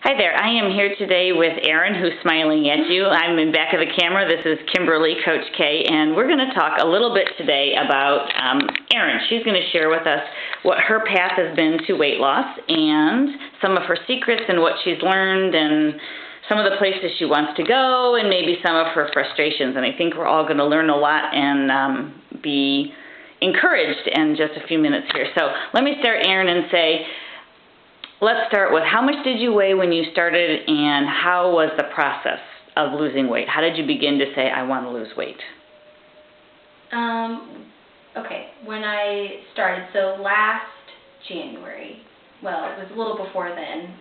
Hi there. I am here today with Erin, who's smiling at you. I'm in back of the camera. This is Kimberly, Coach K, and we're going to talk a little bit today about Erin. She's going to share with us what her path has been to weight loss and some of her secrets and what she's learned and some of the places she wants to go and maybe some of her frustrations. And I think we're all going to learn a lot and be encouraged in just a few minutes here. So let me start, Erin, and say, let's start with how much did you weigh when you started, and how was the process of losing weight? How did you begin to say, I want to lose weight? Okay, when I started, so last January, well, it was a little before then,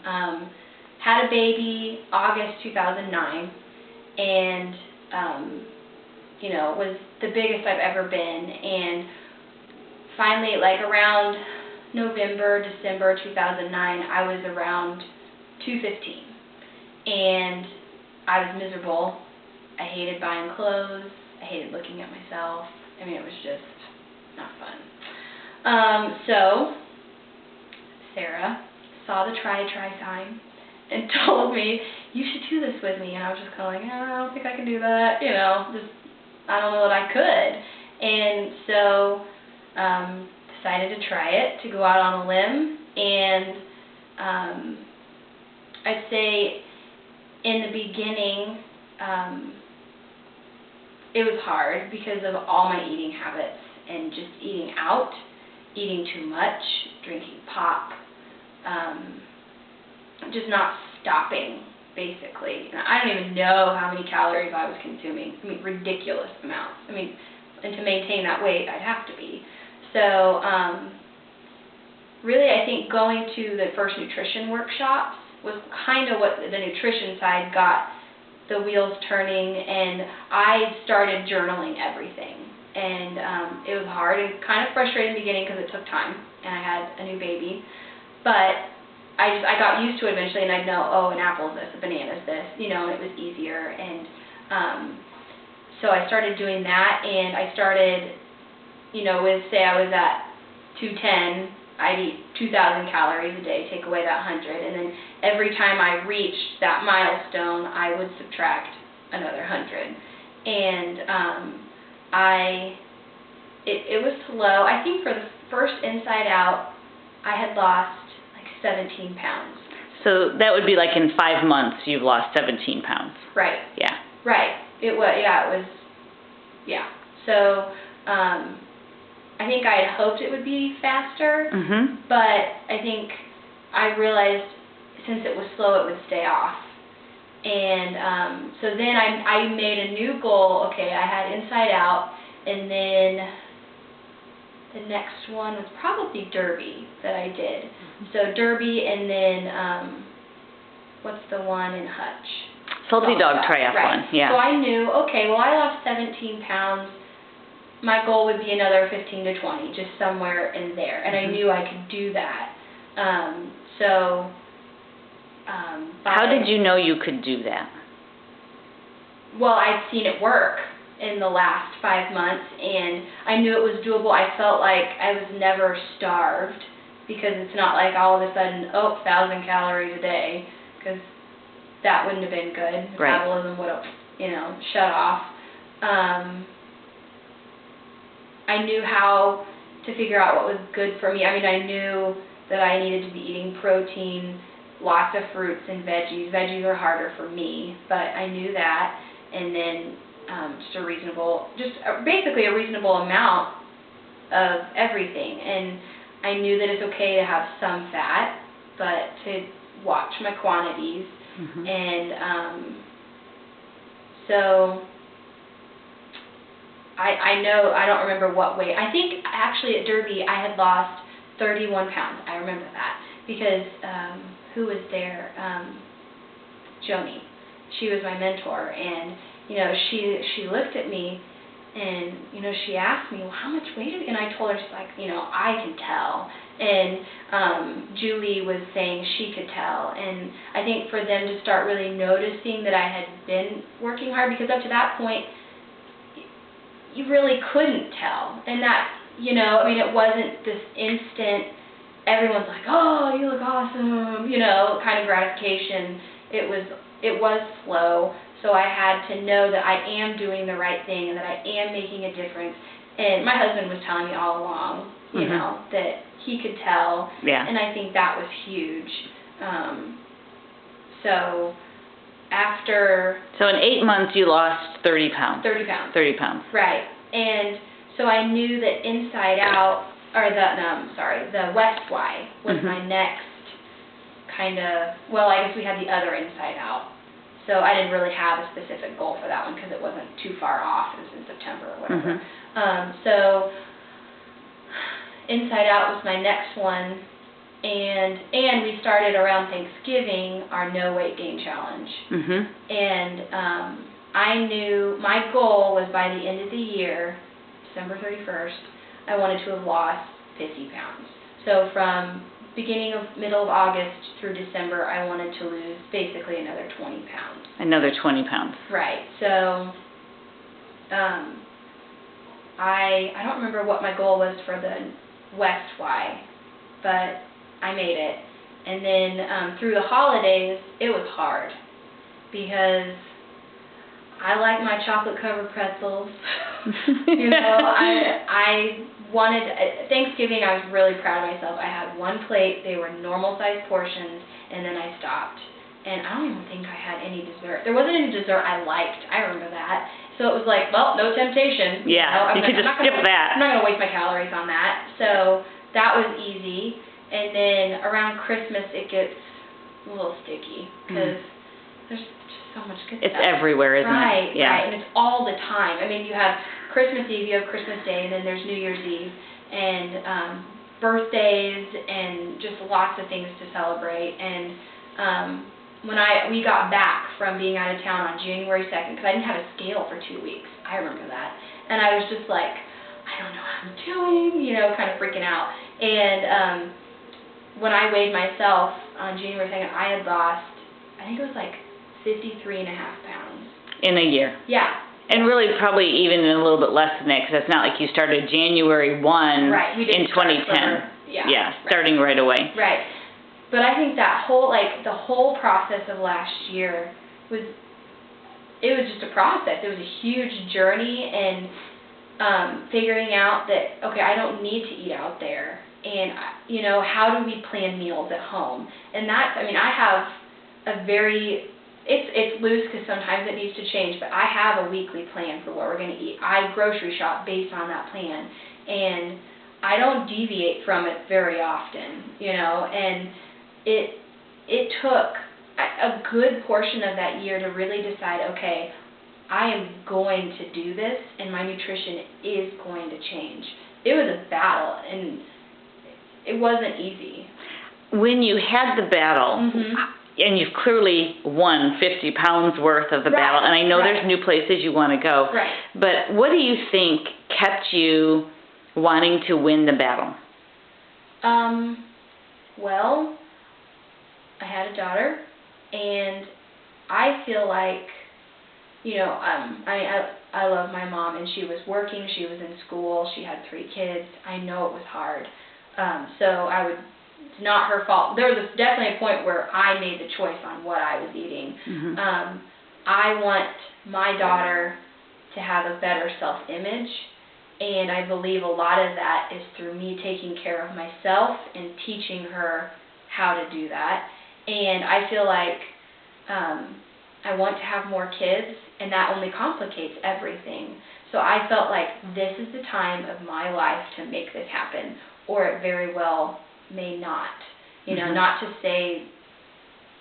had a baby August 2009, and, it was the biggest I've ever been, and finally, like around November, December 2009, I was around 215, and I was miserable. I hated buying clothes. I hated looking at myself. I mean, it was just not fun. So Sarah saw the try sign and told me, you should do this with me, and I was just kind of like, I don't think I can do that, I don't know that I could, and so decided to try it, to go out on a limb, and I'd say in the beginning it was hard because of all my eating habits and just eating out, eating too much, drinking pop, just not stopping, basically. And I don't even know how many calories I was consuming. I mean, ridiculous amounts. I mean, and to maintain that weight, I'd have to be. So, really, I think going to the first nutrition workshops was kind of what the nutrition side got the wheels turning, and I started journaling everything. And it was hard and kind of frustrating in the beginning because it took time, and I had a new baby. But I got used to it eventually, and I'd know, oh, an apple is this, a banana is this, and it was easier. And so I started doing that, and I started, with, say I was at 210, I'd eat 2,000 calories a day, take away that 100, and then every time I reached that milestone, I would subtract another 100. And it was slow. I think for the first Inside Out, I had lost like 17 pounds. So that would be like in 5 months you've lost 17 pounds. Right. Yeah. Right. It was, So, I think I had hoped it would be faster, but I think I realized since it was slow, it would stay off. And so then I made a new goal. Okay, I had Inside Out, and then the next one was probably Derby that I did. So Derby, and then what's the one in Hutch? Salty Dog Triathlon, right. Yeah. So I knew, okay, well, I lost 17 pounds. My goal would be another 15 to 20, just somewhere in there. And I knew I could do that. How did you know you could do that? Well, I'd seen it work in the last 5 months, and I knew it was doable. I felt like I was never starved, because it's not like all of a sudden, 1,000 calories a day, because that wouldn't have been good. Metabolism would have, shut off. I knew how to figure out what was good for me. I mean, I knew that I needed to be eating protein, lots of fruits and veggies. Veggies are harder for me, but I knew that. And then basically a reasonable amount of everything. And I knew that it's okay to have some fat, but to watch my quantities. And so I know, I don't remember what weight. I think actually at Derby I had lost 31 pounds. I remember that because who was there? Joni. She was my mentor, and she looked at me, and she asked me, well, how much weight are you? And I told her, she's like, I can tell. And Julie was saying she could tell, and I think for them to start really noticing that I had been working hard, because up to that point you really couldn't tell, and that, it wasn't this instant everyone's like, oh, you look awesome, you know, kind of gratification. It was slow, so I had to know that I am doing the right thing and that I am making a difference. And my husband was telling me all along, you know, that he could tell, and I think that was huge. So after... So in 8 months you lost 30 pounds. 30 pounds. 30 pounds. Right. And so I knew that Inside Out, or the West Y was my next kind of, well, I guess we had the other Inside Out. So I didn't really have a specific goal for that one because it wasn't too far off. It was in September or whatever. So Inside Out was my next one. And we started around Thanksgiving our no weight gain challenge. And I knew my goal was by the end of the year, December 31st, I wanted to have lost 50 pounds. So from middle of August through December, I wanted to lose basically another 20 pounds. Another 20 pounds. Right. So I don't remember what my goal was for the West Y, but I made it. And then through the holidays, it was hard because I like my chocolate-covered pretzels. You know, I wanted, Thanksgiving I was really proud of myself. I had one plate, they were normal-sized portions, and then I stopped. And I don't even think I had any dessert. There wasn't any dessert I liked, I remember that. So it was like, well, no temptation. Yeah, you could just skip that. I'm not going to waste my calories on that. So that was easy. And then around Christmas it gets a little sticky because there's just so much good stuff. It's everywhere, isn't it? Right, right, and it's all the time. I mean, you have Christmas Eve, you have Christmas Day, and then there's New Year's Eve, and birthdays, and just lots of things to celebrate. And when we got back from being out of town on January 2nd, because I didn't have a scale for 2 weeks, I remember that, and I was just like, I don't know what I'm doing, you know, kind of freaking out. And when I weighed myself on January 2nd, I had lost, I think it was like 53.5 pounds. In a year. Yeah. And really probably even a little bit less than that, because it's not like you started January 1 in 2010. Starting right away. Right. But I think that the whole process of last year was just a process. It was a huge journey, and figuring out that, okay, I don't need to eat out there. And, you know, how do we plan meals at home? And that's, I mean, I have a very, it's loose because sometimes it needs to change, but I have a weekly plan for what we're going to eat. I grocery shop based on that plan, and I don't deviate from it very often, you know, and it took a good portion of that year to really decide, okay, I am going to do this, and my nutrition is going to change. It was a battle, and it wasn't easy. When you had the battle, and you've clearly won 50 pounds worth of the battle, and I know there's new places you want to go, but what do you think kept you wanting to win the battle? Well, I had a daughter, and I feel like, you know, I love my mom, and she was working, she was in school, she had 3 kids. I know it was hard. So it's not her fault. There was definitely a point where I made the choice on what I was eating. I want my daughter to have a better self-image, and I believe a lot of that is through me taking care of myself and teaching her how to do that. And I feel like I want to have more kids, and that only complicates everything. So I felt like this is the time of my life to make this happen, or it very well may not. You know, not to say,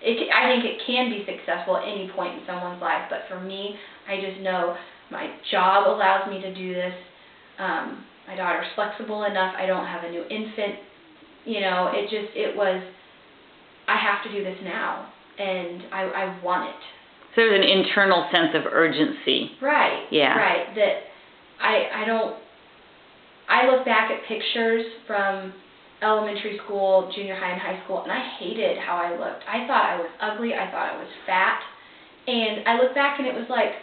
I think it can be successful at any point in someone's life, but for me, I just know my job allows me to do this. My daughter's flexible enough. I don't have a new infant. You know, I have to do this now, and I want it. So there's an internal sense of urgency. Right. Yeah. Right. That I look back at pictures from elementary school, junior high, and high school, and I hated how I looked. I thought I was ugly. I thought I was fat. And I look back, and it was like,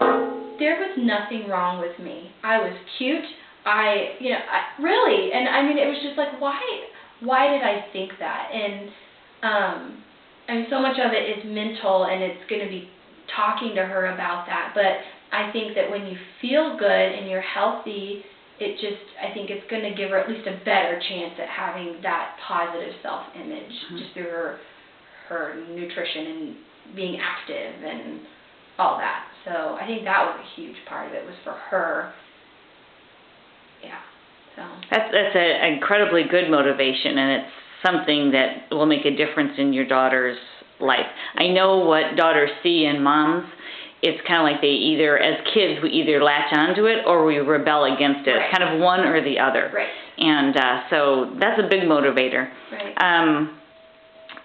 there was nothing wrong with me. I was cute. Really. And I mean, it was just like, why why did I think that? And I mean, so much of it is mental, and it's going to be talking to her about that. But I think that when you feel good and you're healthy, I think it's going to give her at least a better chance at having that positive self-image, just through her nutrition and being active and all that. So I think that was a huge part of it, was for her. Yeah. So That's an incredibly good motivation, and it's something that will make a difference in your daughter's life. I know what daughters see in moms. It's kind of like they either, as kids, we either latch onto it or we rebel against it. Right. It's kind of one or the other. Right. And so that's a big motivator. Right.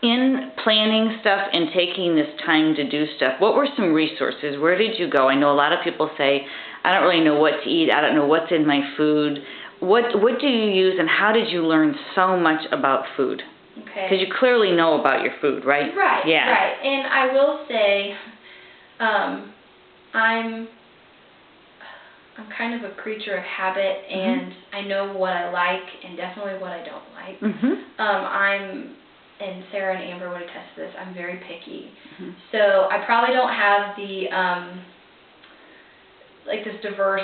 In planning stuff and taking this time to do stuff, what were some resources? Where did you go? I know a lot of people say, I don't really know what to eat. I don't know what's in my food. What do you use, and how did you learn so much about food? Okay. Because you clearly know about your food, right? Right. Yeah. Right. And I will say, I'm kind of a creature of habit, and I know what I like and definitely what I don't like. And Sarah and Amber would attest to this, I'm very picky. So I probably don't have the, like, this diverse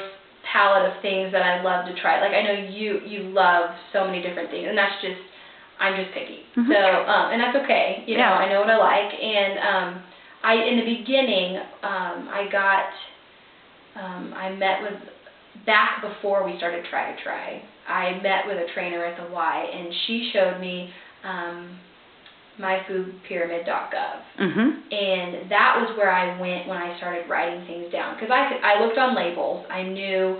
palette of things that I love to try. Like, I know you love so many different things, and that's just, I'm just picky. So, and that's okay. You know, I know what I like. And in the beginning, I met with, back before we started Try to Try, I met with a trainer at the Y, and she showed me myfoodpyramid.gov. And that was where I went when I started writing things down. Because I looked on labels. I knew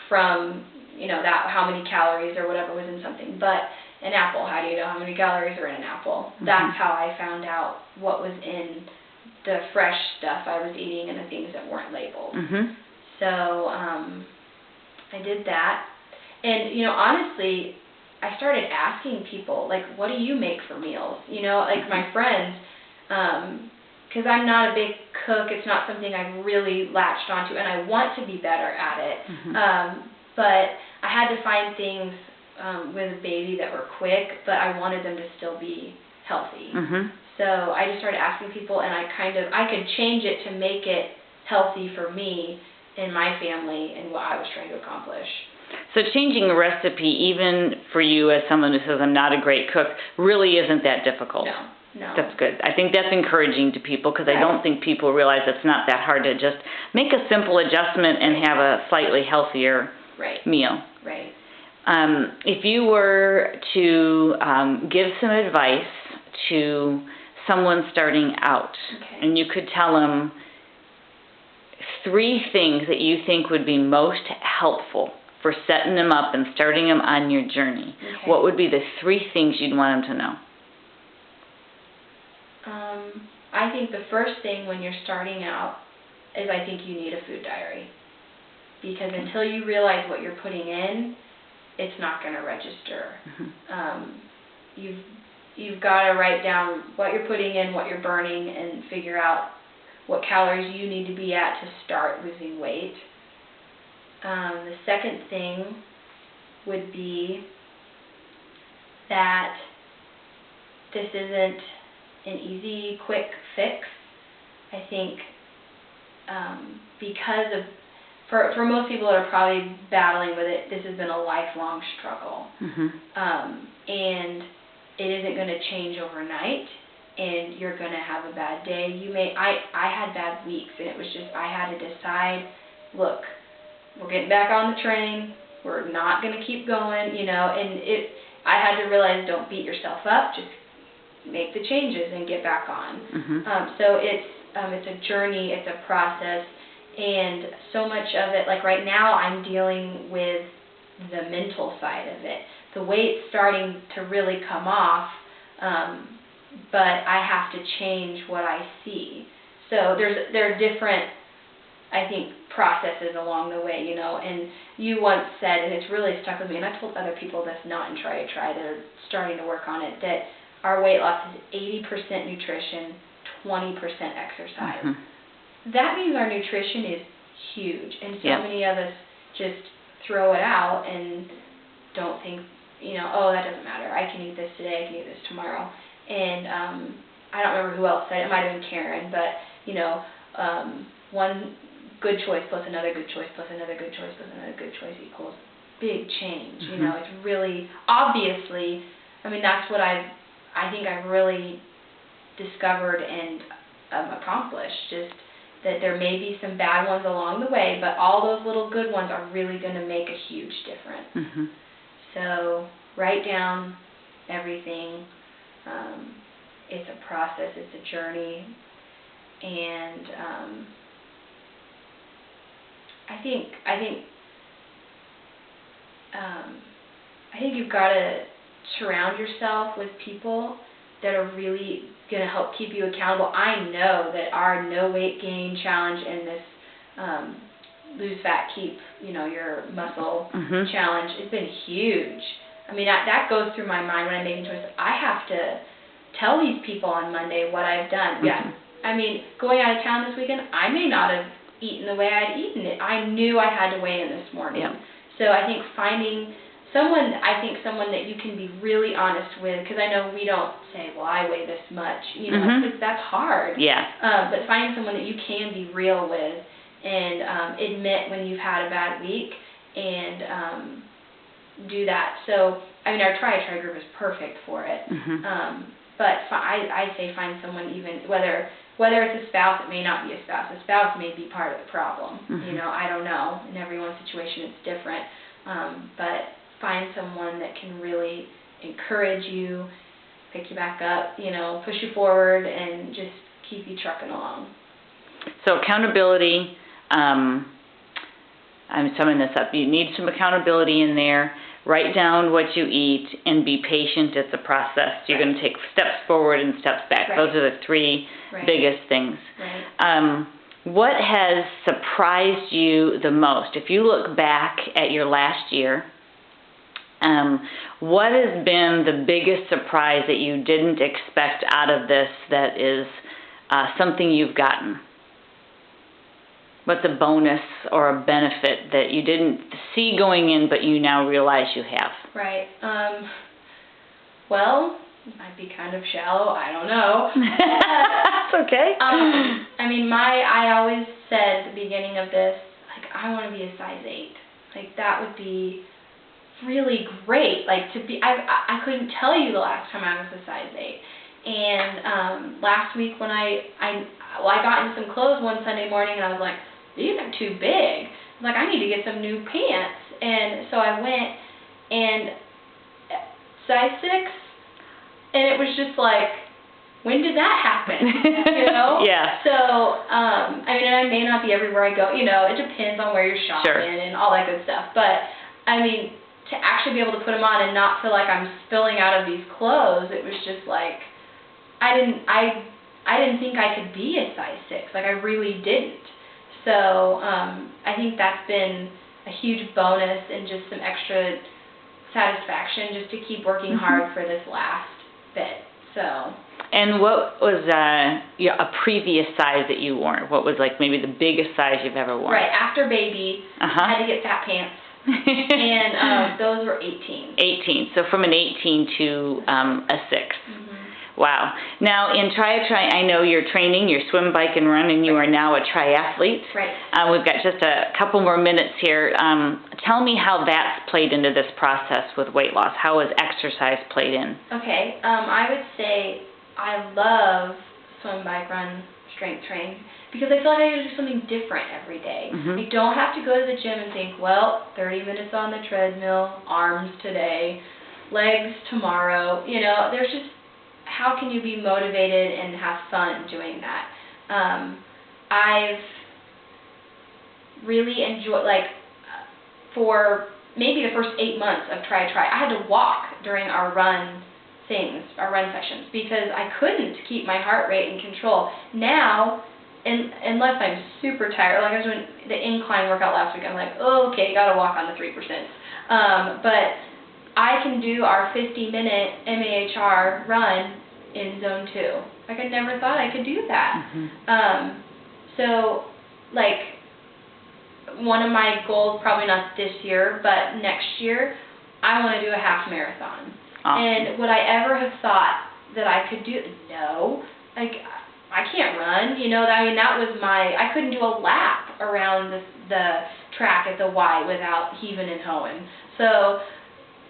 from, that how many calories or whatever was in something. But an apple, how do you know how many calories are in an apple? That's how I found out what was in the fresh stuff I was eating and the things that weren't labeled. So I did that. And, honestly, I started asking people, like, what do you make for meals? Like my friends, because I'm not a big cook. It's not something I've really latched onto, and I want to be better at it. But I had to find things with a baby that were quick, but I wanted them to still be healthy. So I just started asking people, and I could change it to make it healthy for me and my family and what I was trying to accomplish. So changing a recipe, even for you as someone who says I'm not a great cook, really isn't that difficult. No. That's good. I think that's encouraging to people, because I don't think people realize it's not that hard to just make a simple adjustment and have a slightly healthier meal. Right. If you were to give some advice to someone starting out, and you could tell them 3 things that you think would be most helpful for setting them up and starting them on your journey, what would be the 3 things you'd want them to know? I think the first thing when you're starting out is I think you need a food diary. Because until you realize what you're putting in, it's not going to register. You've got to write down what you're putting in, what you're burning, and figure out what calories you need to be at to start losing weight. The second thing would be that this isn't an easy, quick fix. I think because of, for most people that are probably battling with it, this has been a lifelong struggle. And it isn't going to change overnight, and you're going to have a bad day. I had bad weeks, and it was just, I had to decide, look, we're getting back on the train, we're not going to keep going, and I had to realize, don't beat yourself up, just make the changes and get back on. So it's a journey, it's a process, and so much of it, like right now, I'm dealing with the mental side of it. The weight's starting to really come off, but I have to change what I see. So there are different, I think, processes along the way, and you once said, and it's really stuck with me, and I've told other people this not in Try to Try that are starting to work on it, that our weight loss is 80% nutrition, 20% exercise. That means our nutrition is huge, and so many of us just throw it out and don't think oh, that doesn't matter. I can eat this today. I can eat this tomorrow. And I don't remember who else said it. It might have been Karen, but one good choice plus another good choice plus another good choice plus another good choice equals big change. Mm-hmm. It's really obviously. I mean, that's what I think I've really discovered and accomplished. Just that there may be some bad ones along the way, but all those little good ones are really going to make a huge difference. Mm-hmm. So write down everything. It's a process. It's a journey, and I think you've got to surround yourself with people that are really going to help keep you accountable. I know that our no weight gain challenge and this lose fat, keep your muscle Mm-hmm. challenge has been huge. I mean, that goes through my mind when I'm making choices. I have to tell these people on Monday what I've done. Mm-hmm. Yeah, I mean, going out of town this weekend, I may not have eaten the way I'd eaten it. I knew I had to weigh in this morning. Yeah. So I think finding someone that you can be really honest with, because I know we don't say, well, I weigh this much, Mm-hmm. that's hard. Yeah. But finding someone that you can be real with and admit when you've had a bad week and do that. So, I mean, our try group is perfect for it. Mm-hmm. But I say find someone, even whether it's a spouse, it may not be a spouse. A spouse may be part of the problem. Mm-hmm. I don't know. In everyone's situation, it's different. But find someone that can really encourage you, pick you back up, push you forward, and just keep you trucking along. So accountability. I'm summing this up. You need some accountability in there. Write down what you eat and be patient. It's a process. You're going to take steps forward and steps back. Right. Those are the three biggest things. Right. What has surprised you the most? If you look back at your last year, what has been the biggest surprise that you didn't expect out of this that is something you've gotten? What's a bonus or a benefit that you didn't see going in, but you now realize you have? Right. Well, it might be kind of shallow. I don't know. That's okay. I mean, I always said at the beginning of this, I want to be a size 8. That would be really great. I couldn't tell you the last time I was a size 8. And last week when I got in some clothes one Sunday morning and I was like, these are too big. I need to get some new pants. And so I went and size 6, and it was just when did that happen? Yeah. So, I mean, and I may not be everywhere I go. It depends on where you're shopping Sure. and all that good stuff. But, I mean, to actually be able to put them on and not feel like I'm spilling out of these clothes, it was just I didn't think I could be a size 6. I really didn't. So I think that's been a huge bonus and just some extra satisfaction just to keep working hard for this last bit. So. And what was a previous size that you wore? What was maybe the biggest size you've ever worn? Right, after baby, I had to get fat pants. And those were 18. 18. So from an 18 to a 6. Mm-hmm. Wow. Now in Try, I know you're training, you're swim, bike, and run, and you are now a triathlete. Right. We've got just a couple more minutes here. Tell me how that's played into this process with weight loss. How has exercise played in? Okay. I would say I love swim, bike, run, strength train because I feel like I get to do something different every day. Mm-hmm. I don't have to go to the gym and think, 30 minutes on the treadmill, arms today, legs tomorrow. There's just, how can you be motivated and have fun doing that? I've really enjoyed, for maybe the first 8 months of Try, I had to walk during our run sessions, because I couldn't keep my heart rate in control. Now, unless I'm super tired, I was doing the incline workout last week, I'm okay, gotta walk on the 3%. But I can do our 50-minute MAHR run in zone 2. I never thought I could do that. Mm-hmm. So, one of my goals, probably not this year, but next year, I want to do a half marathon. Awesome. And would I ever have thought that I could do? No. Like, I can't run, you know. I mean, that was I couldn't do a lap around the track at the Y without heaving and hoeing. So,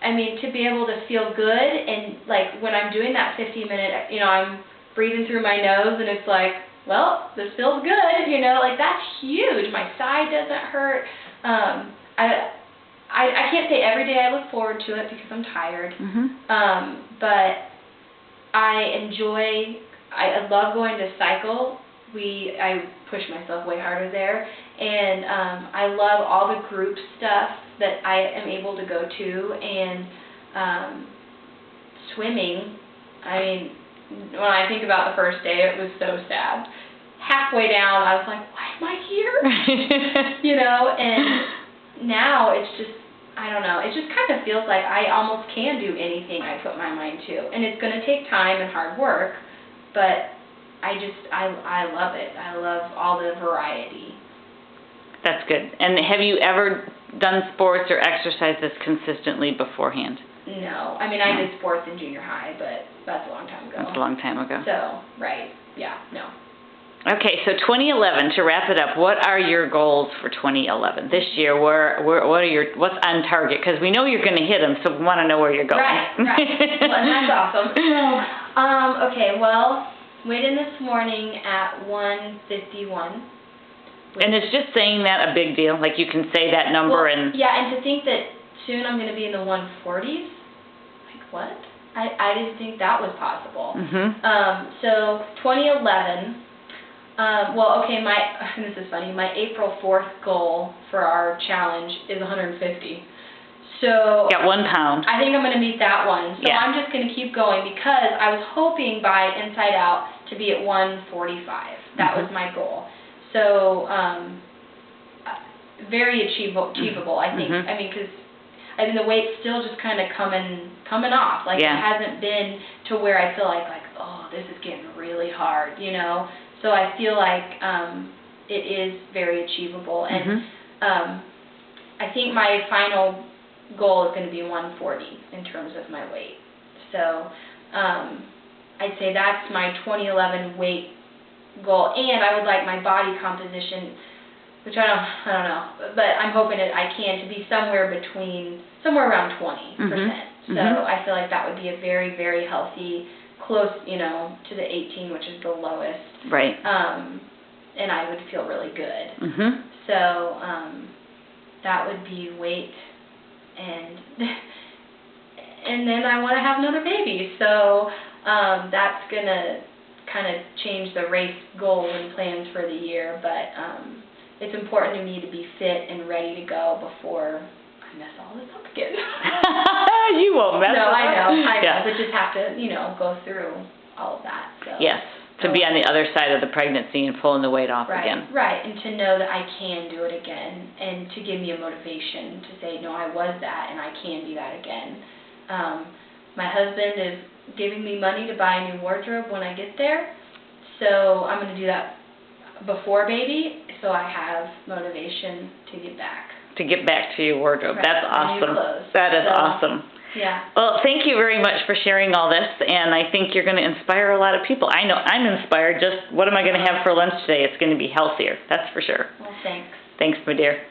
I mean, to be able to feel good, and like when I'm doing that 50-minute, you know, I'm breathing through my nose, and it's like, well, this feels good, you know, like that's huge. My side doesn't hurt. I can't say every day I look forward to it because I'm tired. But I love going to cycle. I push myself way harder there, and I love all the group stuff that I am able to go to, and swimming. I mean, when I think about the first day, it was so sad. Halfway down, I was like, why am I here? You know, and now it's just, I don't know, it just kind of feels like I almost can do anything I put my mind to. And it's going to take time and hard work, but I love it. I love all the variety. That's good. And have you ever done sports or exercise this consistently beforehand? No. I mean, I did sports in junior high, but that's a long time ago. That's a long time ago. So, right. Yeah, no. Okay, so 2011, to wrap it up, what are your goals for 2011? This year, what's on target? Because we know you're going to hit them, so we want to know where you're going. Right. Well, and that's awesome. So, okay, well, weighed in this morning at 151. And is just saying that a big deal? Like you can say that number and... Yeah, and to think that soon I'm going to be in the 140s? Like, what? I didn't think that was possible. So, 2011... well, okay, this is funny, my April 4th goal for our challenge is 150. So... Yeah, 1 pound. I think I'm going to meet that one. So yeah. I'm just going to keep going because I was hoping by Inside Out to be at 145. That was my goal. So, very achievable, I think. I mean, because the weight's still just kind of coming off. Like, it hasn't been to where I feel like, oh, this is getting really hard, you know? So I feel like it is very achievable. And I think my final goal is going to be 140 in terms of my weight. So I'd say that's my 2011 weight goal. And I would like my body composition, which I don't know, but I'm hoping that I can, to be somewhere around 20%. So I feel like that would be a very, very healthy, close, you know, to the 18, which is the lowest. Right. And I would feel really good. So that would be weight, and then I want to have another baby. So that's gonna kind of change the race goals and plans for the year. But it's important to me to be fit and ready to go before I mess all this up again. You won't mess it up. No, I know. But just have to, you know, go through all of that. So. Yes, to be on the other side of the pregnancy and pulling the weight off again. Right, and to know that I can do it again, and to give me a motivation to say, no, I was that, and I can do that again. My husband is giving me money to buy a new wardrobe when I get there, so I'm going to do that before baby, so I have motivation to get back. To get back to your wardrobe. Right. That's awesome. New clothes. That is awesome. Yeah. Well, thank you very much for sharing all this, and I think you're going to inspire a lot of people. I know I'm inspired. Just what am I going to have for lunch today? It's going to be healthier. That's for sure. Well, thanks. Thanks, my dear.